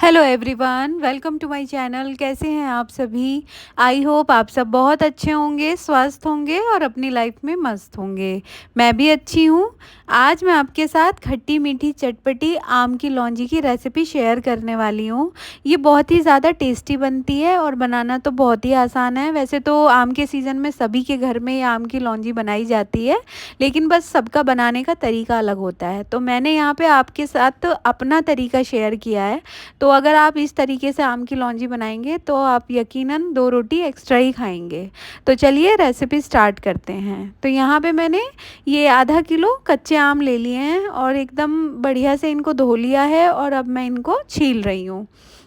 Hello everyone, welcome to my channel. कैसे हैं आप सभी? आई होप आप सब बहुत अच्छे होंगे, स्वस्थ होंगे और अपनी लाइफ में मस्त होंगे। मैं भी अच्छी हूँ। आज मैं आपके साथ खट्टी मीठी चटपटी आम की लौंजी की रेसिपी शेयर करने वाली हूँ। ये बहुत ही ज़्यादा टेस्टी बनती है और बनाना तो बहुत ही आसान है। वैसे तो आम के सीज़न में सभी के घर में ये आम की लौंजी बनाई जाती है, लेकिन बस सबका बनाने का तरीका अलग होता है। तो मैंने यहाँ पे आपके साथ अपना तरीका शेयर किया है। तो अगर आप इस तरीके से आम की लौंजी बनाएंगे तो आप यकीनन 2 रोटी एक्स्ट्रा ही खाएंगे। तो चलिए रेसिपी स्टार्ट करते हैं। तो यहाँ पे मैंने ये आधा किलो कच्चे आम ले लिए हैं और एकदम बढ़िया से इनको धो लिया है और अब मैं इनको छील रही हूँ।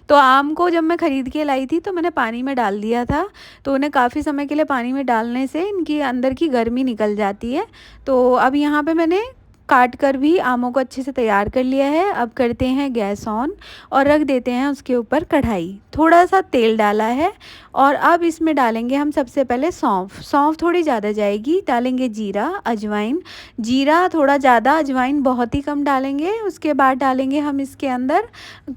तो आम को जब मैं ख़रीद के लाई थी तो मैंने पानी में डाल दिया था। तो उन्हें काफ़ी समय के लिए पानी में डालने से इनकी अंदर की गर्मी निकल जाती है। तो अब यहाँ पे मैंने काट कर भी आमों को अच्छे से तैयार कर लिया है। अब करते हैं गैस ऑन और रख देते हैं उसके ऊपर कढ़ाई। थोड़ा सा तेल डाला है और अब इसमें डालेंगे हम सबसे पहले सौंफ। सौंफ थोड़ी ज़्यादा जाएगी। डालेंगे जीरा, अजवाइन। जीरा थोड़ा ज़्यादा, अजवाइन बहुत ही कम डालेंगे। उसके बाद डालेंगे हम इसके अंदर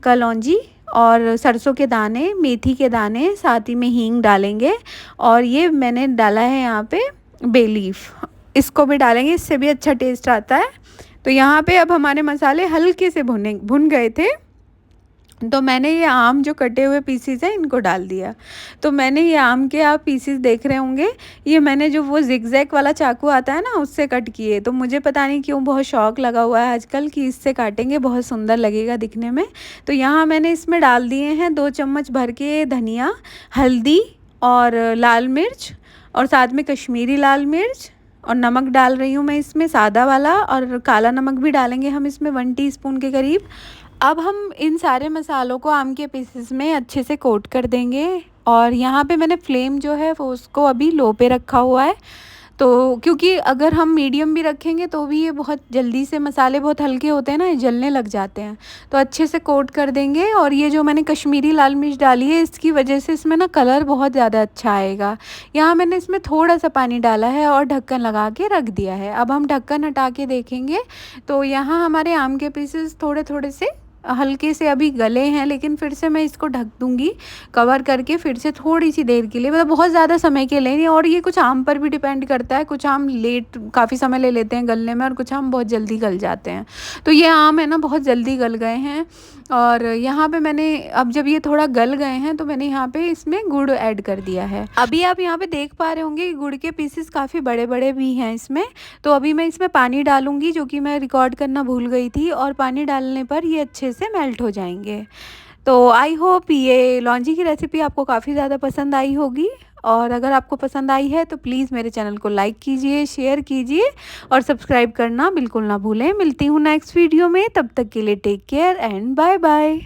कलौंजी और सरसों के दाने, मेथी के दाने, साथ ही में हींग डालेंगे। और ये मैंने डाला है यहाँ पे बे लीफ, इसको भी डालेंगे, इससे भी अच्छा टेस्ट आता है। तो यहाँ पे अब हमारे मसाले हल्के से भुन गए थे। तो मैंने ये आम जो कटे हुए पीसीज हैं इनको डाल दिया। तो मैंने ये आम के आप पीसीज देख रहे होंगे, ये मैंने जो वो जिगजैग वाला चाकू आता है ना उससे कट किए। तो मुझे पता नहीं क्यों बहुत शौक लगा हुआ है आजकल कि इससे काटेंगे बहुत सुंदर लगेगा दिखने में। तो यहाँ मैंने इसमें डाल दिए हैं 2 चम्मच भर के धनिया, हल्दी और लाल मिर्च और साथ में कश्मीरी लाल मिर्च और नमक डाल रही हूँ मैं इसमें सादा वाला, और काला नमक भी डालेंगे हम इसमें 1 टीस्पून के करीब। अब हम इन सारे मसालों को आम के पीसेस में अच्छे से कोट कर देंगे। और यहाँ पे मैंने फ्लेम जो है वो उसको अभी लो पे रखा हुआ है। तो क्योंकि अगर हम मीडियम भी रखेंगे तो भी ये बहुत जल्दी से, मसाले बहुत हल्के होते हैं ना, ये जलने लग जाते हैं। तो अच्छे से कोट कर देंगे। और ये जो मैंने कश्मीरी लाल मिर्च डाली है इसकी वजह से इसमें ना कलर बहुत ज़्यादा अच्छा आएगा। यहाँ मैंने इसमें थोड़ा सा पानी डाला है और ढक्कन लगा के रख दिया है। अब हम ढक्कन हटा के देखेंगे तो यहाँ हमारे आम के पीसेस थोड़े थोड़े से हल्के से अभी गले हैं, लेकिन फिर से मैं इसको ढक दूंगी कवर करके फिर से थोड़ी सी देर के लिए, मतलब बहुत ज़्यादा समय के लिए नहीं। और ये कुछ आम पर भी डिपेंड करता है, कुछ आम लेट काफ़ी समय ले लेते हैं गलने में और कुछ आम बहुत जल्दी गल जाते हैं। तो ये आम है ना बहुत जल्दी गल गए हैं। और यहाँ पे मैंने अब जब ये थोड़ा गल गए हैं तो मैंने यहाँ पे इसमें गुड़ ऐड कर दिया है। अभी आप यहाँ पे देख पा रहे होंगे कि गुड़ के पीसेस काफ़ी बड़े बड़े भी हैं इसमें। तो अभी मैं इसमें पानी डालूंगी, जो कि मैं रिकॉर्ड करना भूल गई थी, और पानी डालने पर ये अच्छे से मेल्ट हो जाएंगे। तो आई होप ये लौंजी की रेसिपी आपको काफ़ी ज़्यादा पसंद आई होगी। और अगर आपको पसंद आई है तो प्लीज़ मेरे चैनल को लाइक कीजिए, शेयर कीजिए और सब्सक्राइब करना बिल्कुल ना भूलें। मिलती हूँ नेक्स्ट वीडियो में, तब तक के लिए take care and bye bye.